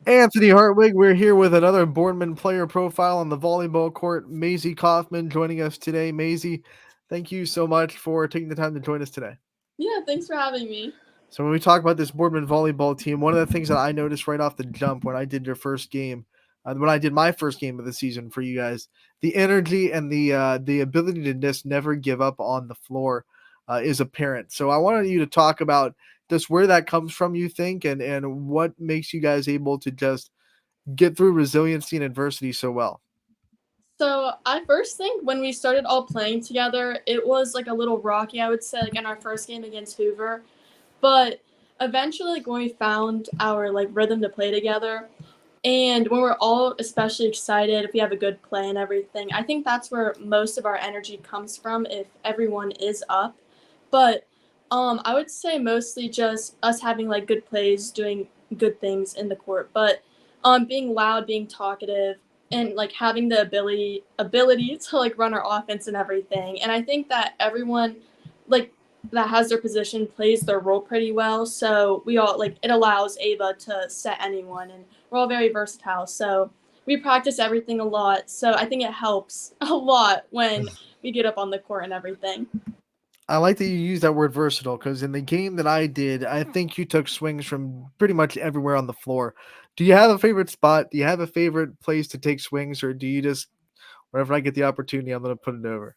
Anthony Hartwig, we're here with another Boardman player profile on the volleyball court. Mazie Kaufman joining us today. Mazie, thank you so much for taking the time to join us today. Yeah, thanks for having me. So when we talk about this Boardman volleyball team, one of the things that I noticed right off the jump when I did your first game, when I did my first game of the season for you guys, the energy and the ability to just never give up on the floor is apparent. So I wanted you to talk about just where that comes from, you think, and what makes you guys able to just get through resiliency and adversity so well. So I first think when we started all playing together, it was like a little rocky, I would say, like in our first game against Hoover. But eventually, like when we found our like rhythm to play together, and when we're all especially excited, if we have a good play and everything, I think that's where most of our energy comes from. If everyone is up, but I would say mostly just us having like good plays, doing good things in the court, but being loud, being talkative, and like having the ability to like run our offense and everything. And I think that everyone like that has their position plays their role pretty well. So we all like it allows Ava to set anyone, and we're all very versatile. So we practice everything a lot. So I think it helps a lot when we get up on the court and everything. I like that you use that word versatile because in the game that I did, I think you took swings from pretty much everywhere on the floor. Do you have a favorite spot? Do you have a favorite place to take swings, or do you just whenever I get the opportunity, I'm going to put it over?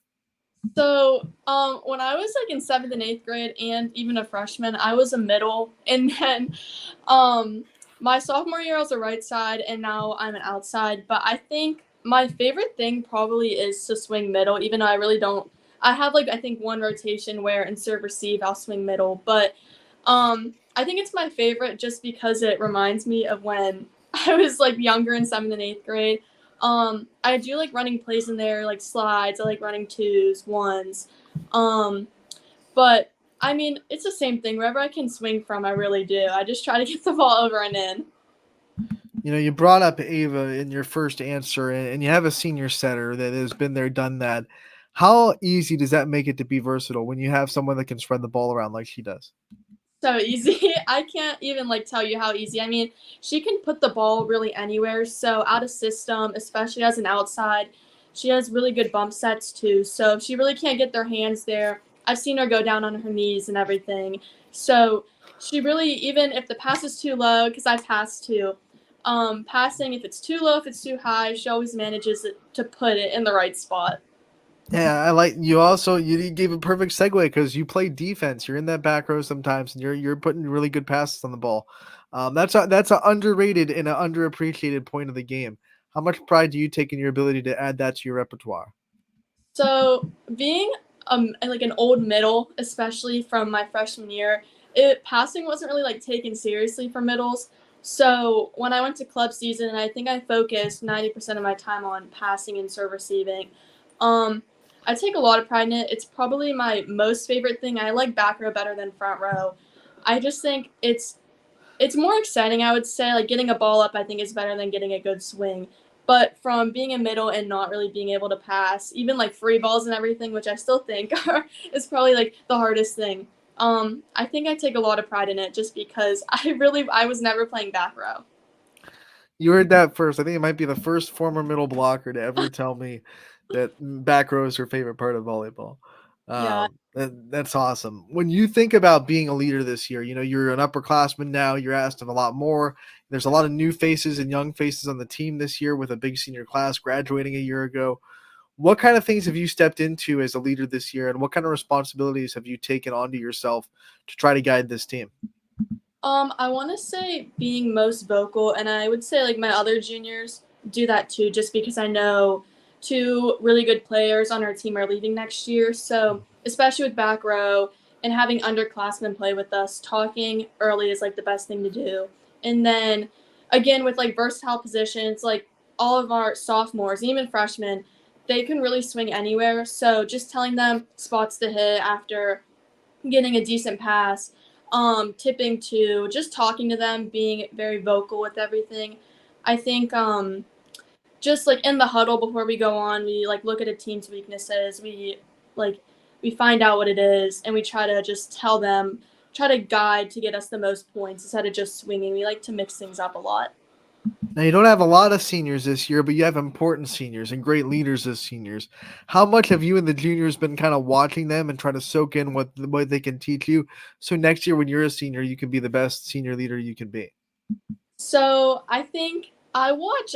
So, when I was like in seventh and eighth grade, and even a freshman, I was a middle, and then, um, my sophomore year I was a right side, and now I'm an outside. But I think my favorite thing probably is to swing middle, even though I really don't. I have like I think one rotation where in serve receive I'll swing middle, but I think it's my favorite just because it reminds me of when I was like younger in seventh and eighth grade. I do like running plays in there, like slides. I like running twos, ones. Um, but I mean, it's the same thing. Wherever I can swing from, I really do. I just try to get the ball over and in. You know, you brought up Ava in your first answer, and you have a senior setter that has been there, done that. How easy does that make it to be versatile when you have someone that can spread the ball around like she does? So easy. I can't even like tell you how easy. I mean, she can put the ball really anywhere. So out of system, especially as an outside, she has really good bump sets too. So if she really can't get their hands there, I've seen her go down on her knees and everything. So she really, even if the pass is too low, because I pass too, passing if it's too low, if it's too high, she always manages to put it in the right spot. Yeah, I like you. Also, you gave a perfect segue because you play defense. You're in that back row sometimes, and you're putting really good passes on the ball. That's a underrated and an underappreciated point of the game. How much pride do you take in your ability to add that to your repertoire? So being like an old middle, especially from my freshman year, it passing wasn't really like taken seriously for middles. So when I went to club season, I think I focused 90% of my time on passing and serve receiving. Um, I take a lot of pride in it. It's probably my most favorite thing. I like back row better than front row. I just think it's more exciting, I would say. Like getting a ball up, I think is better than getting a good swing. But from being a middle and not really being able to pass, even like free balls and everything, which I still think is probably like the hardest thing. I think I take a lot of pride in it just because I was never playing back row. You heard that first. I think it might be the first former middle blocker to ever tell me that back row is her favorite part of volleyball. Yeah. That's awesome. When you think about being a leader this year, you know, you're an upperclassman now, you're asked of a lot more. There's a lot of new faces and young faces on the team this year with a big senior class graduating a year ago. What kind of things have you stepped into as a leader this year, and what kind of responsibilities have you taken onto yourself to try to guide this team? I want to say being most vocal, and I would say like my other juniors do that too, just because I know two really good players on our team are leaving next year. So especially with back row and having underclassmen play with us, talking early is like the best thing to do. And then again with like versatile positions, like all of our sophomores, even freshmen, they can really swing anywhere. So just telling them spots to hit after getting a decent pass, tipping to just talking to them, being very vocal with everything. I think just like in the huddle before we go on, we like look at a team's weaknesses. Like we find out what it is, and we try to just tell them, try to guide to get us the most points instead of just swinging. We like to mix things up a lot. Now you don't have a lot of seniors this year, but you have important seniors and great leaders as seniors. How much have you and the juniors been kind of watching them and trying to soak in what they can teach you, so next year when you're a senior, you can be the best senior leader you can be? So I think I watch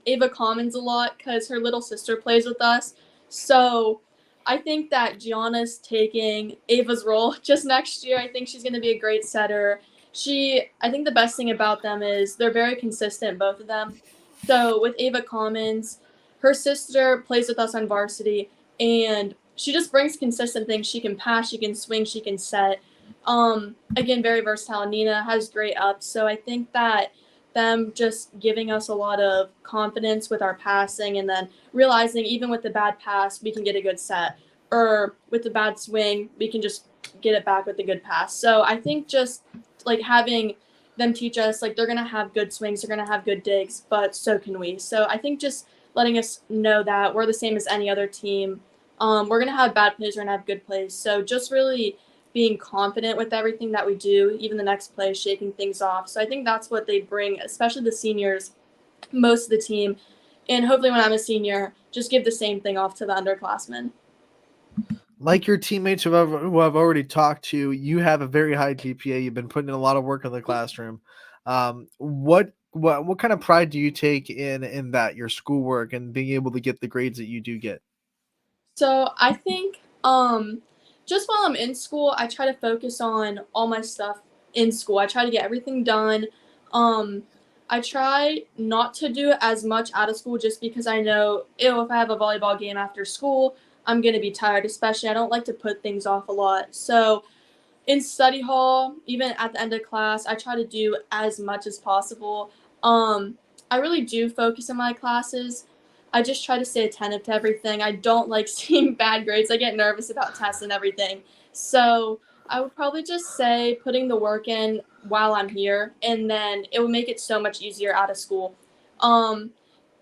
Ava Commons a lot because her little sister plays with us. So I think that Gianna's taking Ava's role just next year. I think she's going to be a great setter. I think the best thing about them is they're very consistent, both of them. So with Ava Commons, her sister plays with us on varsity, and she just brings consistent things. She can pass, she can swing, she can set. Again, very versatile. Nina has great ups, so I think that them just giving us a lot of confidence with our passing, and then realizing even with the bad pass we can get a good set, or with the bad swing we can just get it back with a good pass. So I think just like having them teach us, like, they're gonna have good swings, they're gonna have good digs, but so can we. So I think just letting us know that we're the same as any other team. We're gonna have bad plays, we're gonna have good plays. So just really being confident with everything that we do, even the next play, shaking things off. So I think that's what they bring, especially the seniors, most of the team. And hopefully, when I'm a senior, just give the same thing off to the underclassmen. Like your teammates who I've already talked to, you have a very high GPA. You've been putting in a lot of work in the classroom. What kind of pride do you take in that, your schoolwork and being able to get the grades that you do get? So I think just while I'm in school, I try to focus on all my stuff in school. I try to get everything done. Um, I try not to do as much out of school just because I know, ew, if I have a volleyball game after school, I'm gonna be tired. Especially, I don't like to put things off a lot. So in study hall, even at the end of class, I try to do as much as possible. Um, I really do focus in my classes. I just try to stay attentive to everything. I don't like seeing bad grades. I get nervous about tests and everything. So I would probably just say putting the work in while I'm here, and then it would make it so much easier out of school. Um,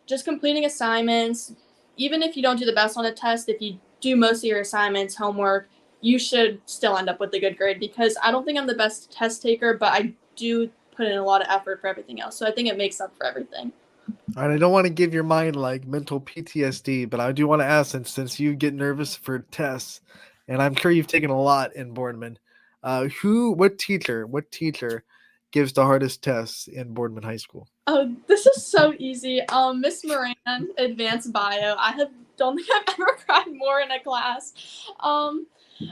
just completing assignments, even if you don't do the best on a test, if you do most of your assignments, homework, you should still end up with a good grade, because I don't think I'm the best test taker, but I do put in a lot of effort for everything else. So I think it makes up for everything. All right, I don't want to give your mind like mental PTSD, but I do want to ask, since you get nervous for tests, and I'm sure you've taken a lot in Boardman, what teacher gives the hardest tests in Boardman High School? Oh, this is so easy. Miss Moran, advanced bio. Don't think I've ever cried more in a class. Um,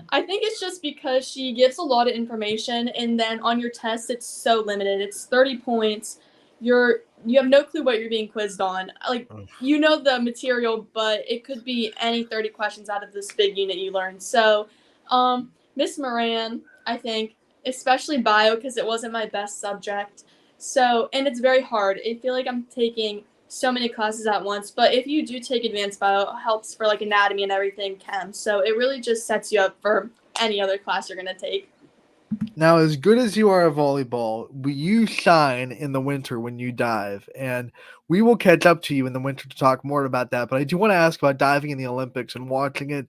I think it's just because she gives a lot of information, and then on your test it's so limited. It's 30 points. You have no clue what you're being quizzed on. Like, you know the material, but it could be any 30 questions out of this big unit you learned. So, Miss Moran, I think, especially bio, because it wasn't my best subject. So, and it's very hard. I feel like I'm taking so many classes at once, but if you do take advanced bio, it helps for like anatomy and everything, chem. So it really just sets you up for any other class you're gonna take. Now, as good as you are at volleyball, you shine in the winter when you dive, and we will catch up to you in the winter to talk more about that. But I do want to ask about diving in the Olympics and watching it,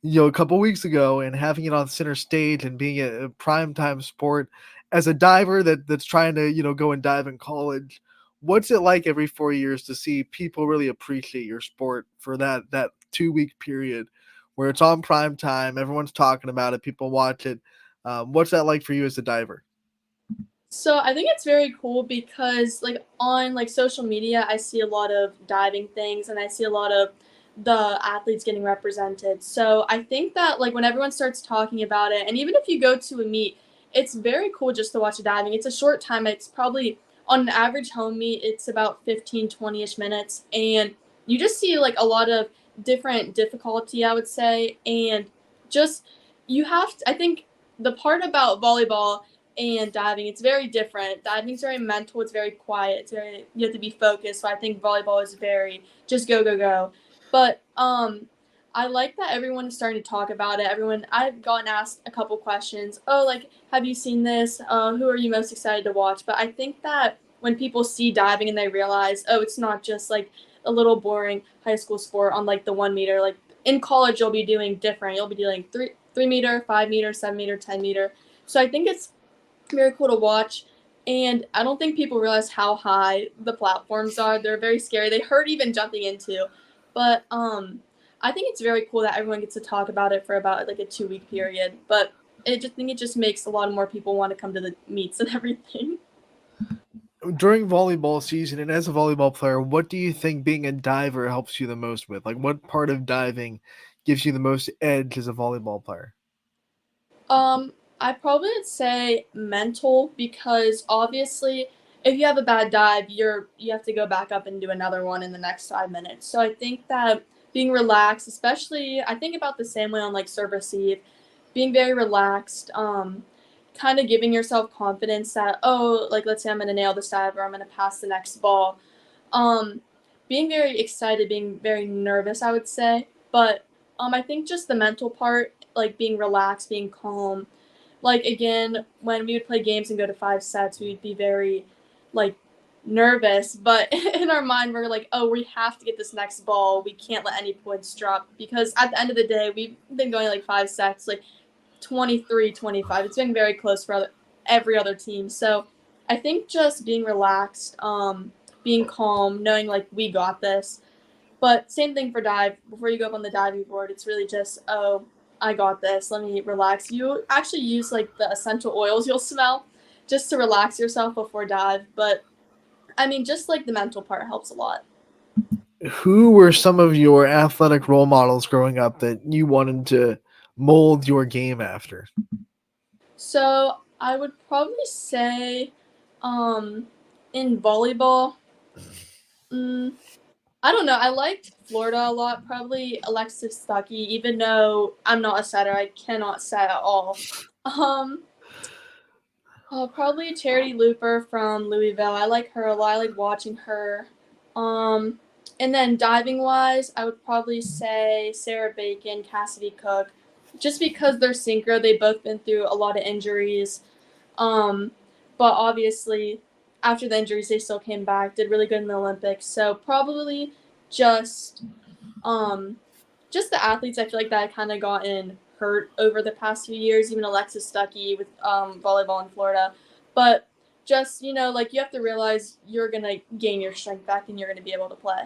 a couple weeks ago, and having it on center stage and being a prime time sport. As a diver that's trying to go and dive in college, what's it like every 4 years to see people really appreciate your sport for that 2 week period where it's on prime time, everyone's talking about it, people watch it. What's that like for you as a diver? So I think it's very cool because, like, on like social media, I see a lot of diving things, and I see a lot of the athletes getting represented. So I think that, like, when everyone starts talking about it, and even if you go to a meet, it's very cool just to watch the diving. It's a short time. It's probably on an average home meet, it's about 15, 20-ish minutes, and you just see like a lot of different difficulty, I would say, and just I think the part about volleyball and diving, it's very different. Diving's very mental, it's very quiet, you have to be focused. So I think volleyball is very just go go go. But I like that everyone is starting to talk about it. Everyone, I've gotten asked a couple questions. Oh, like, have you seen this? Who are you most excited to watch? But I think that when people see diving and they realize, oh, it's not just like a little boring high school sport on like the 1 meter. Like, in college, you'll be doing different. You'll be doing 3 meter, 5 meter, 7 meter, 10 meter. So I think it's very cool to watch. And I don't think people realize how high the platforms are. They're very scary. They hurt even jumping into. But I think it's very cool that everyone gets to talk about it for about like a 2 week period. But it just makes a lot more people want to come to the meets and everything. During volleyball season and as a volleyball player, what do you think being a diver helps you the most with? Like, what part of diving gives you the most edge as a volleyball player? Um, I probably would say mental because obviously if you have a bad dive, you have to go back up and do another one in the next 5 minutes. So I think that being relaxed, especially I think about the same way on like serve receive, being very relaxed, kind of giving yourself confidence that oh, like let's say I'm gonna nail this dive or I'm gonna pass the next ball. Um, being very excited, being very nervous, I would say, but I think just the mental part, like being relaxed, being calm. Like again, when we would play games and go to 5 sets, we'd be very like nervous, but in our mind we're like, oh, we have to get this next ball. We can't let any points drop because at the end of the day, we've been going like 5 sets, like 23-25. It's been very close for every other team. So I think just being relaxed, being calm, knowing like we got this, but same thing for dive. Before you go up on the diving board, it's really just, oh, I got this. Let me relax. You actually use like the essential oils you'll smell just to relax yourself before dive. But I mean, just like the mental part helps a lot. Who were some of your athletic role models growing up that you wanted to mold your game after? So I would probably say, in volleyball, mm, I don't know. I liked Florida a lot. Probably Alexis Stuckey, even though I'm not a setter. I cannot set at all. Um, Probably Charity Looper from Louisville. I like her a lot. I like watching her. Um, and then diving wise, I would probably say Sarah Bacon, Cassidy Cook, just because they're synchro. They've both been through a lot of injuries. Um, but obviously, after the injuries, they still came back, did really good in the Olympics. So probably just um, just the athletes I feel like that kind of gotten hurt over the past few years, even Alexis Stuckey with volleyball in Florida. But just, like you have to realize you're going to gain your strength back and you're going to be able to play.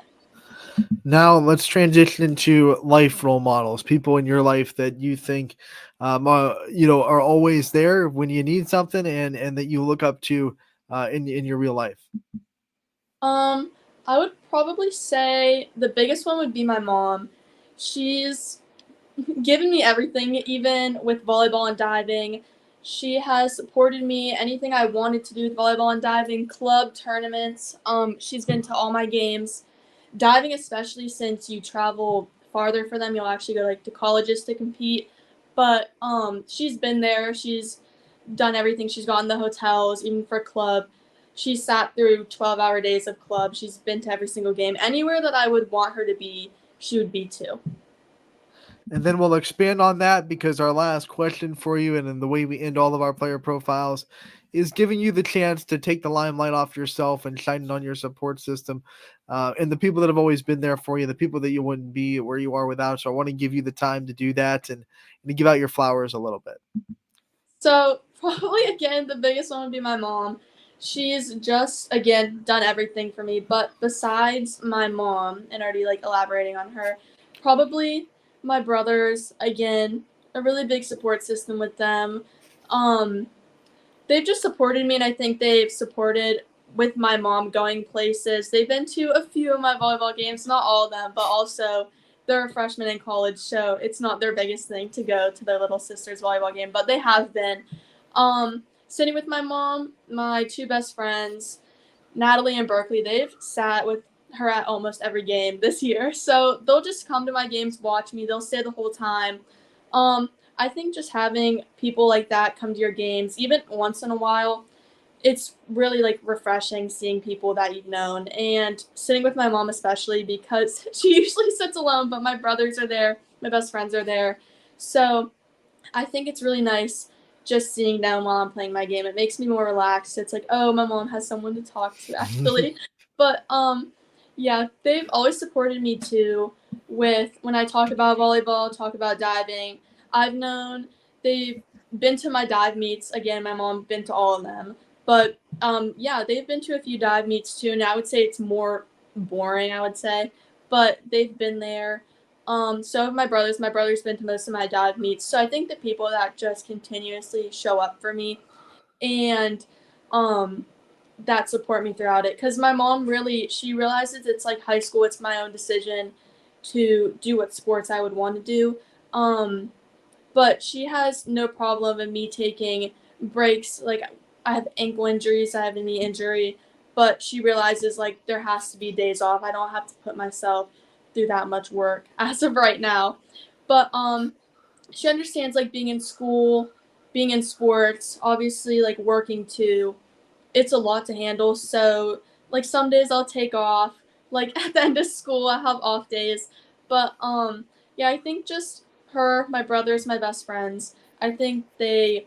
Now let's transition into life role models, people in your life that you think, are always there when you need something, and that you look up to in your real life. Um, I would probably say the biggest one would be my mom. She's given me everything, even with volleyball and diving. She has supported me anything I wanted to do with volleyball and diving, club tournaments. She's been to all my games. Diving, especially since you travel farther for them, you'll actually go like to colleges to compete. But she's been there. She's done everything. She's gone to the hotels, even for club. She's sat through 12-hour days of club. She's been to every single game. Anywhere that I would want her to be, she would be too. And then we'll expand on that because our last question for you, and then the way we end all of our player profiles, is giving you the chance to take the limelight off yourself and shine it on your support system, and the people that have always been there for you, the people that you wouldn't be where you are without. So I want to give you the time to do that and to give out your flowers a little bit. So probably again the biggest one would be my mom. She's just again done everything for me. But besides my mom and already like elaborating on her, probably my brothers again, a really big support system with them. Um, they've just supported me, and I think they've supported with my mom going places. They've been to a few of my volleyball games, not all of them, but also they're a freshman in college, so it's not their biggest thing to go to their little sister's volleyball game, but they have been. Sitting with my mom, my two best friends, Natalie and Berkeley, they've sat with her at almost every game this year. So they'll just come to my games, watch me. They'll stay the whole time. I think just having people like that come to your games, even once in a while, it's really like refreshing seeing people that you've known and sitting with my mom especially because she usually sits alone, but my brothers are there, my best friends are there. So I think it's really nice just seeing them while I'm playing my game. It makes me more relaxed. It's like, oh, my mom has someone to talk to actually. But yeah, they've always supported me too with when I talk about volleyball, talk about diving. I've known they've been to my dive meets. Again, my mom been to all of them. But yeah, they've been to a few dive meets too, and I would say it's more boring. I would say, but they've been there. So have my brothers. My brother's been to most of my dive meets. So I think the people that just continuously show up for me and um, that support me throughout it. Because my mom really, she realizes it's like high school. It's my own decision to do what sports I would want to do. But she has no problem in me taking breaks. Like I have ankle injuries, I have a knee injury, but she realizes like there has to be days off. I don't have to put myself through that much work as of right now. But she understands like being in school, being in sports, obviously like working too. It's a lot to handle. So like some days I'll take off. Like at the end of school I have off days. But yeah, I think just her, my brothers, my best friends, I think they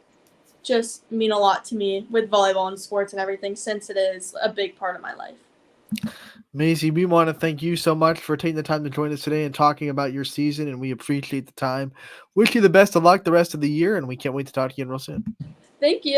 just mean a lot to me with volleyball and sports and everything since it is a big part of my life. Mazie, we want to thank you so much for taking the time to join us today and talking about your season, and we appreciate the time. Wish you the best of luck the rest of the year, and we can't wait to talk to you again real soon. Thank you.